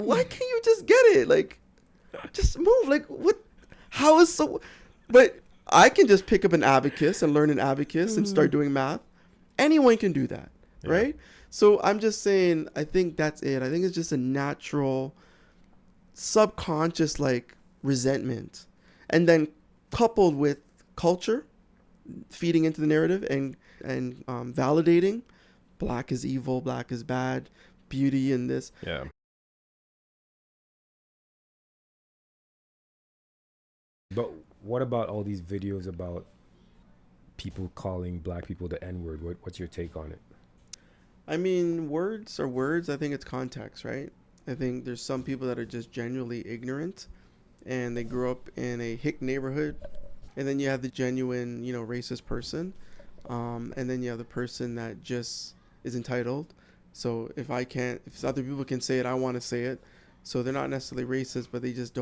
why can't you just get it? Like, just move. Like, what? How is so? But I can just pick up an abacus and learn an abacus and start doing math. Anyone can do that, right? So I'm just saying, I think that's it. I think it's just a natural, subconscious, like, resentment. And then coupled with culture feeding into the narrative and validating black is evil, black is bad, beauty in this. Yeah. But what about all these videos about people calling black people the N-word? What's your take on it? I mean, words are words. I think it's context, right? I think there's some people that are just genuinely ignorant and they grew up in a hick neighborhood. And then you have the genuine, racist person. And then you have the person that just is entitled. So if other people can say it, I want to say it. So they're not necessarily racist, but they just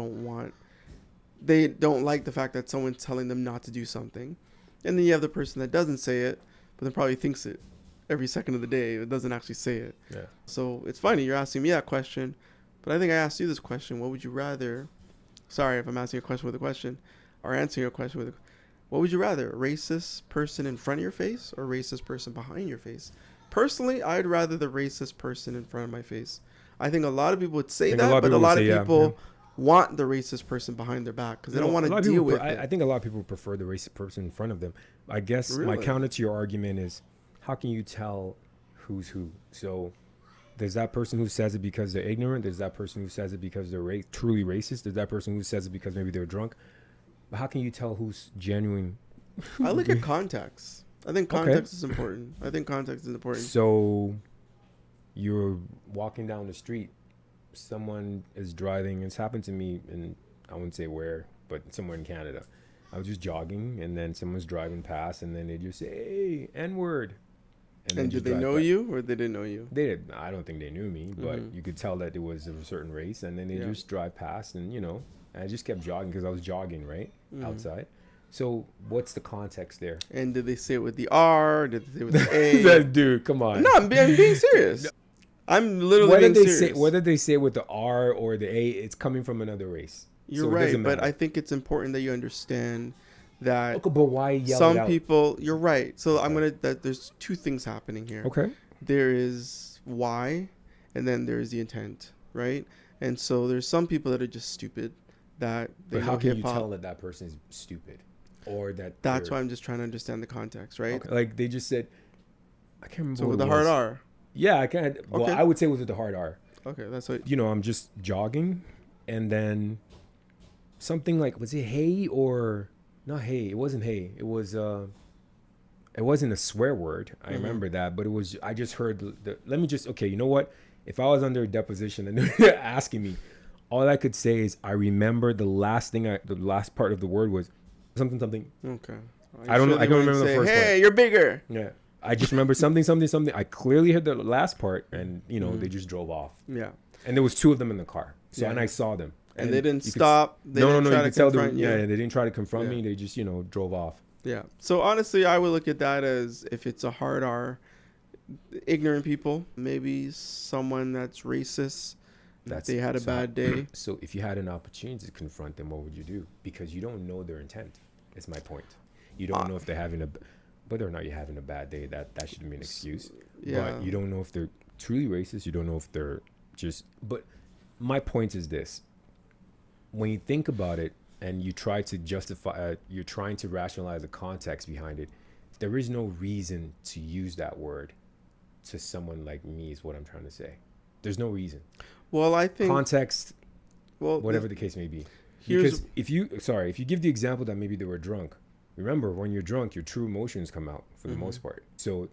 they don't like the fact that someone's telling them not to do something. And then you have the person that doesn't say it, but then probably thinks it every second of the day. It doesn't actually say it. Yeah. So it's funny, you're asking me that question, but I think I asked you this question. What would you rather? Sorry if I'm asking a question with a question or answering a question with a what would you rather? A racist person in front of your face or a racist person behind your face? Personally, I'd rather the racist person in front of my face. I think a lot of people would say that, but a lot of people want the racist person behind their back because they don't want to deal with it. I think a lot of people prefer the racist person in front of them. I guess my counter to your argument is, how can you tell who's who? So there's that person who says it because they're ignorant. There's that person who says it because they're truly racist. There's that person who says it because maybe they're drunk. But how can you tell who's genuine? I look at context. I think context is important. I think context is important. So you're walking down the street. Someone is driving. It's happened to me, and I wouldn't say where, but somewhere in Canada. I was just jogging, and then someone's driving past, and then they just say, "Hey, N-word." And did they know you, or they didn't know you? They did. I don't think they knew me, but you could tell that it was of a certain race, and then they just drive past, and and I just kept jogging because I was jogging outside. So what's the context there? And did they say it with the R? Did they say it with the A? Dude, come on. No, I'm being serious. I'm literally being serious. Whether they say it with the R or the A, it's coming from another race. You're right, but I think it's important that you understand that. Okay, but why yell some it out? People? You're right. So there's two things happening here. Okay. There is why, and then there's the intent, right? And so there's some people that are just stupid. But how can you tell that person is stupid, or that's why I'm just trying to understand the context, right? Okay. Like they just said, I can't remember. So with the hard R. Yeah, I can't. Well, I would say it was with the hard R. Okay, that's what. I'm just jogging, and then something like, was it hey or not hey? It wasn't hey. It was it wasn't a swear word. I remember that, but it was. I just heard let me just okay. You know what? If I was under a deposition and they're asking me, all I could say is I remember the last part of the word was something. Okay. I don't know. I don't remember the first part. Hey, you're bigger. Yeah. I just remember something. I clearly heard the last part, and they just drove off. Yeah. And there was two of them in the car. So and I saw them. And they didn't stop. No. You could tell them. Yeah, they didn't try to confront me. They just drove off. Yeah. So honestly, I would look at that as if it's a hard R, ignorant people, maybe someone that's racist. They had a bad day. So if you had an opportunity to confront them, what would you do? Because you don't know their intent. Is my point. You don't know if they're having whether or not you're having a bad day. That shouldn't be an excuse. Yeah. But you don't know if they're truly racist. You don't know if they're just. But my point is this: when you think about it and you try to justify, you're trying to rationalize the context behind it. There is no reason to use that word to someone like me. Is what I'm trying to say. There's no reason. Well, I think context, whatever the case may be. Because if you give the example that maybe they were drunk, remember when you're drunk, your true emotions come out for the most part. So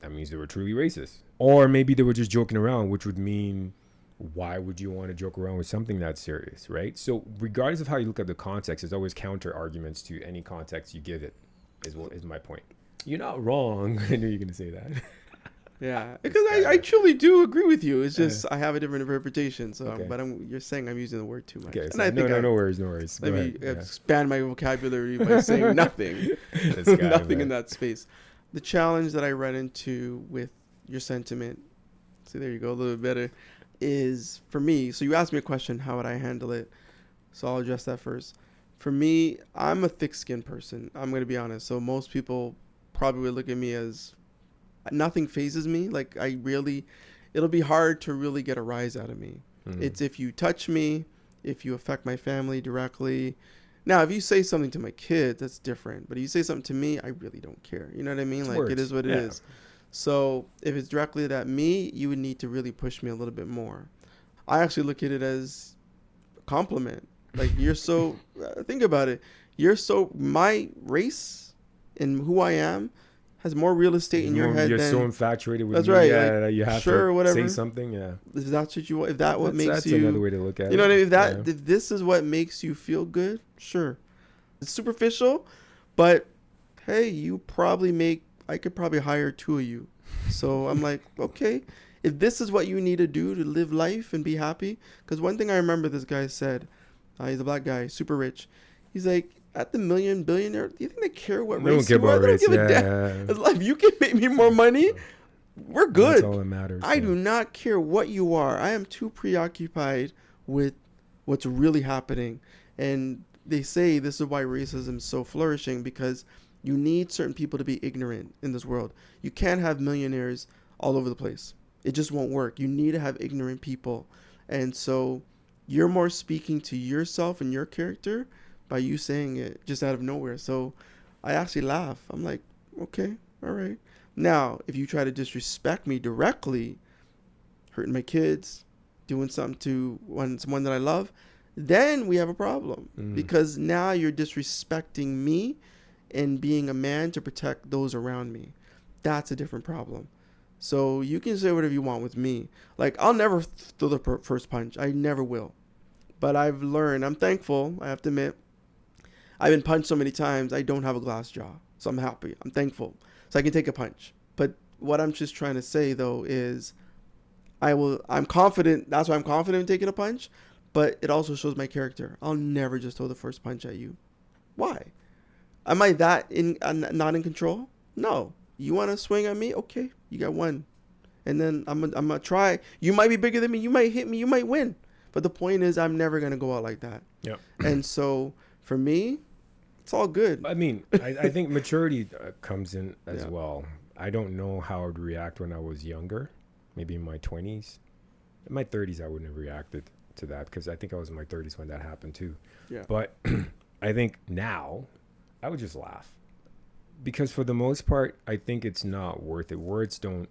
that means they were truly racist. Or maybe they were just joking around, which would mean, why would you want to joke around with something that serious, right? So regardless of how you look at the context, there's always counter arguments to any context you give it, is my point. You're not wrong. I knew you were going to say that. Yeah, because I truly do agree with you. It's just I have a different interpretation. So, but you're saying I'm using the word too much. Okay, so no worries. Let me expand my vocabulary by saying nothing, nothing in that space. The challenge that I run into with your sentiment. See, there you go, a little bit better. is for me. So you asked me a question, how would I handle it? So I'll address that first. For me, I'm a thick-skinned person. I'm gonna be honest. So most people probably would look at me as nothing phases me. Like I really, it'll be hard to really get a rise out of me. It's if you touch me, if you affect my family directly. Now, if you say something to my kids, that's different. But if you say something to me, I really don't care. You know what I mean? It's Like it words. is what it Yeah. is. So if it's directly at me, you would need to really push me a little bit more. I actually look at it as a compliment. Like you're so think about it. You're so my race and who I am has more real estate in your head You're so than infatuated with that's me. right. Yeah, Like you have sure, to say whatever. something. Yeah. If that's what you want, if that what makes That's you, another way to look at you know it. what I mean. Yeah. If this is what makes you feel good, sure. It's superficial, but hey, you probably make. I could probably hire two of you. So I'm like, okay, if this is what you need to do to live life and be happy, because one thing I remember this guy said, he's a black guy, super rich. He's like, at the million billionaire, do you think they care what They don't race care you are? about They don't race. give a damn. Yeah. It's like, if you can make me more money, we're That's good. all that matters. I do not care what you are. I am too preoccupied with what's really happening. And they say this is why racism is so flourishing, because you need certain people to be ignorant in this world. You can't have millionaires all over the place. It just won't work. You need to have ignorant people. And so you're more speaking to yourself and your character by you saying it just out of nowhere. So I actually laugh. I'm like, okay, all right. Now, if you try to disrespect me directly, hurting my kids, doing something to someone that I love, then we have a problem, because now you're disrespecting me and being a man to protect those around me. That's a different problem. So you can say whatever you want with me. Like, I'll never throw the first punch. I never will. But I've learned, I'm thankful, I have to admit, I've been punched so many times, I don't have a glass jaw. So I'm happy. I'm thankful. So I can take a punch. But what I'm just trying to say, though, is I'm confident. That's why I'm confident in taking a punch. But it also shows my character. I'll never just throw the first punch at you. Why? Am I that not in control? No. You want to swing at me? Okay, you got one. And then I'm gonna try. You might be bigger than me. You might hit me. You might win. But the point is, I'm never gonna go out like that. Yeah. And so for me, it's all good. I mean, I think maturity comes in as well. I don't know how I would react when I was younger, maybe in my 20s. In my 30s, I wouldn't have reacted to that, because I think I was in my 30s when that happened too. Yeah. But I think now I would just laugh, because for the most part, I think it's not worth it. Words don't.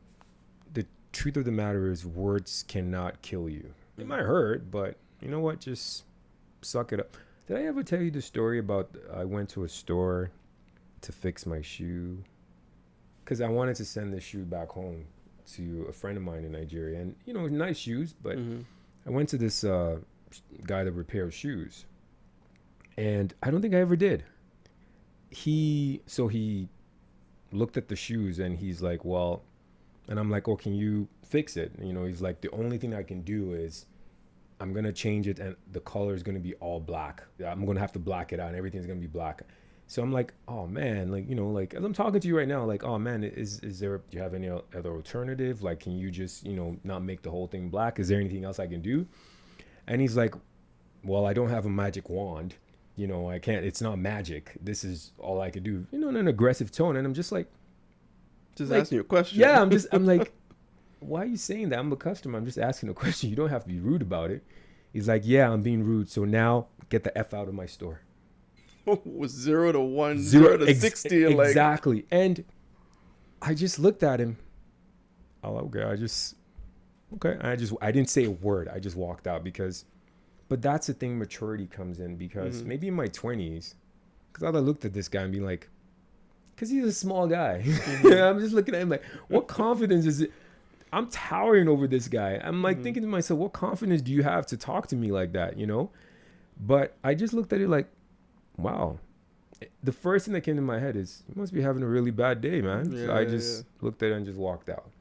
The truth of the matter is, words cannot kill you. It might hurt, but you know what? Just suck it up. Did I ever tell you the story about I went to a store to fix my shoe? Because I wanted to send the shoe back home to a friend of mine in Nigeria. And, you know, nice shoes, but I went to this guy that repairs shoes. And I don't think I ever did. He looked at the shoes and he's like, well, and I'm like, oh, can you fix it? And, you know, he's like, the only thing I can do is I'm going to change it and the color is going to be all black. I'm going to have to black it out and everything's going to be black. So I'm like, oh man, like, you know, like as I'm talking to you right now, like, oh man, is there, do you have any other alternative? Like, can you just, you know, not make the whole thing black? Is there anything else I can do? And he's like, well, I don't have a magic wand. You know, I can't, it's not magic. This is all I could do, you know, in an aggressive tone. And I'm just like asking you a question. Yeah, I'm like, why are you saying that? I'm a customer. I'm just asking a question. You don't have to be rude about it. He's like, yeah, I'm being rude. So now get the F out of my store. Was 0 to 1, 0 to 60. Exactly. Like... And I just looked at him. Oh, okay. I didn't say a word. I just walked out but that's the thing, maturity comes in, because maybe in my 20s, because I looked at this guy and be like, because he's a small guy. I'm just looking at him like, what confidence is it? I'm towering over this guy. I'm like thinking to myself, what confidence do you have to talk to me like that, you know? But I just looked at it like, wow. The first thing that came to my head is, you must be having a really bad day, man. Yeah, so I just looked at it and just walked out.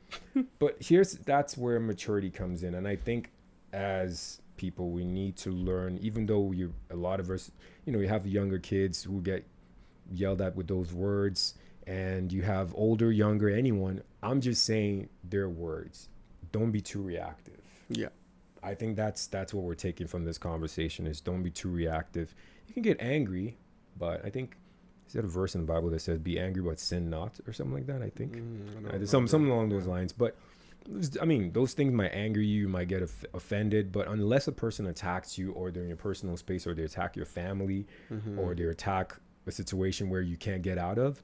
But that's where maturity comes in. And I think as people, we need to learn, even though a lot of us, you know, you have younger kids who get yelled at with those words, and you have older, younger, anyone. I'm just saying their words. Don't be too reactive. Yeah. I think that's what we're taking from this conversation is don't be too reactive. You can get angry, but I think is there a verse in the Bible that says be angry but sin not or something like that? I think there's something along those lines. But I mean, those things might anger you. You might get offended, but unless a person attacks you or they're in your personal space or they attack your family or they attack a situation where you can't get out of,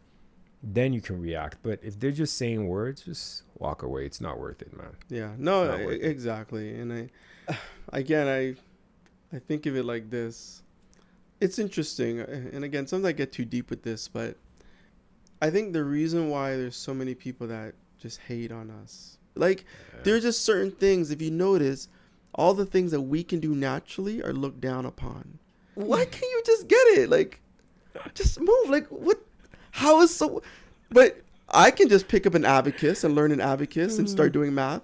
then you can react. But if they're just saying words, just walk away. It's not worth it, man. Yeah, no, exactly. And I think of it like this. It's interesting. And again, sometimes I get too deep with this, but I think the reason why there's so many people that just hate on us, like, there's just certain things, if you notice, all the things that we can do naturally are looked down upon. Why can't you just get it? Like, just move. Like, what? How is so? But I can just pick up an abacus and learn an abacus and start doing math.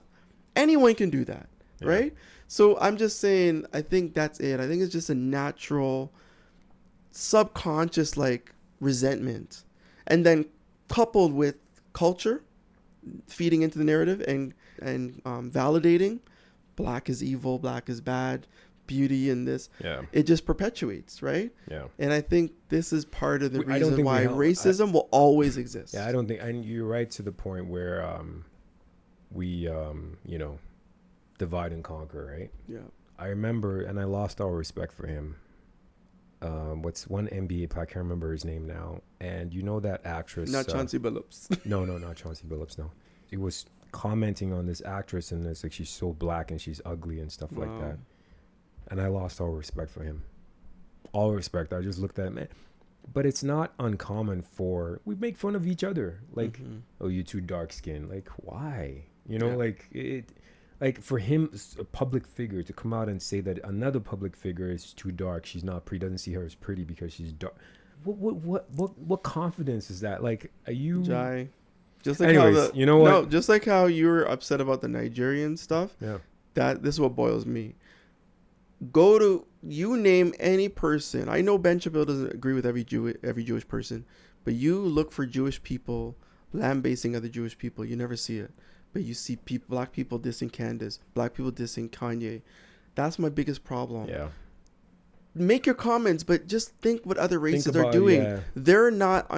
Anyone can do that, right? So I'm just saying, I think that's it. I think it's just a natural, subconscious, like, resentment. And then coupled with culture, feeding into the narrative and validating black is evil, black is bad, beauty in this, it just perpetuates, right? And I think this is part of the reason why racism will always exist. I don't think, and you're right to the point where we divide and conquer, right? I remember, and I lost all respect for him. What's one NBA player? I can't remember his name now. And you know that actress? Not Chauncey Billups. No, not Chauncey Billups. No, he was commenting on this actress, and it's like she's so black and she's ugly and stuff like that. And I lost all respect for him. All respect. I just looked at him. But it's not uncommon we make fun of each other. Like, oh, you too dark skinned. Like, why? You know, like for him, a public figure, to come out and say that another public figure is too dark, she's not pretty, doesn't see her as pretty because she's dark. What confidence is that? Like, are you? Jai, just like anyways, you know what? No, just like how you were upset about the Nigerian stuff. This is what boils me. You name any person. I know Ben Chappelle doesn't agree with every Jewish person, but you look for Jewish people lambasting other Jewish people. You never see it. But you see black people dissing Candace, black people dissing Kanye. That's my biggest problem. Make your comments, but just think what other races are doing. They're not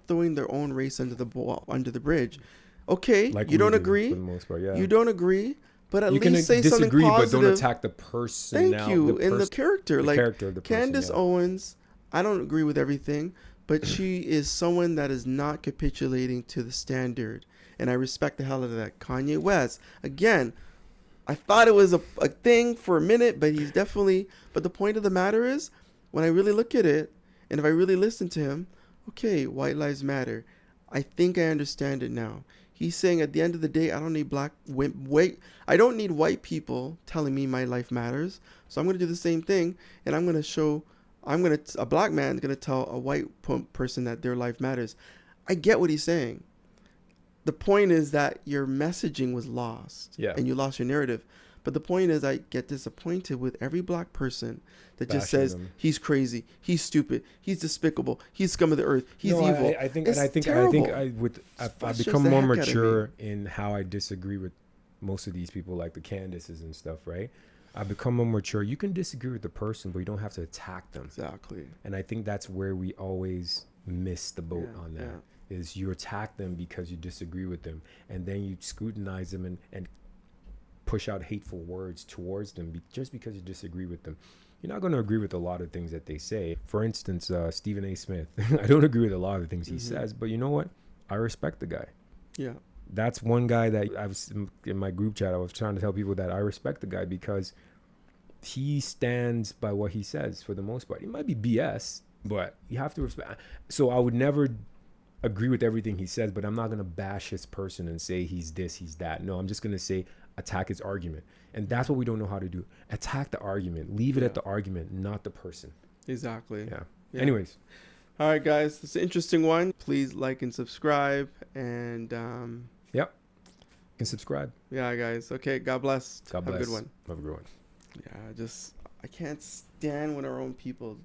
throwing their own race under the bridge. Okay, like you don't agree. For the most part, You don't agree, but at least say something positive. But don't attack the person. Thank you. In the character, like character of the person, Candace Owens, I don't agree with everything, but she is someone that is not capitulating to the standard. And I respect the hell out of that. Kanye West, again, I thought it was a thing for a minute, but he's definitely... But the point of the matter is, when I really look at it, and if I really listen to him, okay, white lives matter. I think I understand it now. He's saying at the end of the day, I don't need I don't need white people telling me my life matters. So I'm going to do the same thing, and a black man is going to tell a white person that their life matters. I get what he's saying. The point is that your messaging was lost and you lost your narrative. But the point is I get disappointed with every black person that just says he's crazy, he's stupid, he's despicable, he's scum of the earth, he's evil. I think I've become more mature in how I disagree with most of these people, like the Candaces and stuff, right? I've become more mature. You can disagree with the person, but you don't have to attack them. Exactly. And I think that's where we always miss the boat on that. Is you attack them because you disagree with them, and then you scrutinize them and push out hateful words towards them just because you disagree with them. You're not going to agree with a lot of things that they say. For instance, Stephen A. Smith. I don't agree with a lot of the things he says, but you know what? I respect the guy. Yeah. That's one guy that I was in my group chat. I was trying to tell people that I respect the guy because he stands by what he says for the most part. It might be BS, but you have to respect. So I would never agree with everything he says, but I'm not going to bash his person and say he's this, he's that. No, I'm just going to say attack his argument. And that's what we don't know how to do. Attack the argument. Leave it at the argument, not the person. Exactly. Yeah. Anyways. All right, guys. It's an interesting one. Please like and subscribe. And yep. You can subscribe. Yeah, guys. Okay. God bless. God bless. Have a good one. Have a good one. Yeah, I can't stand when our own people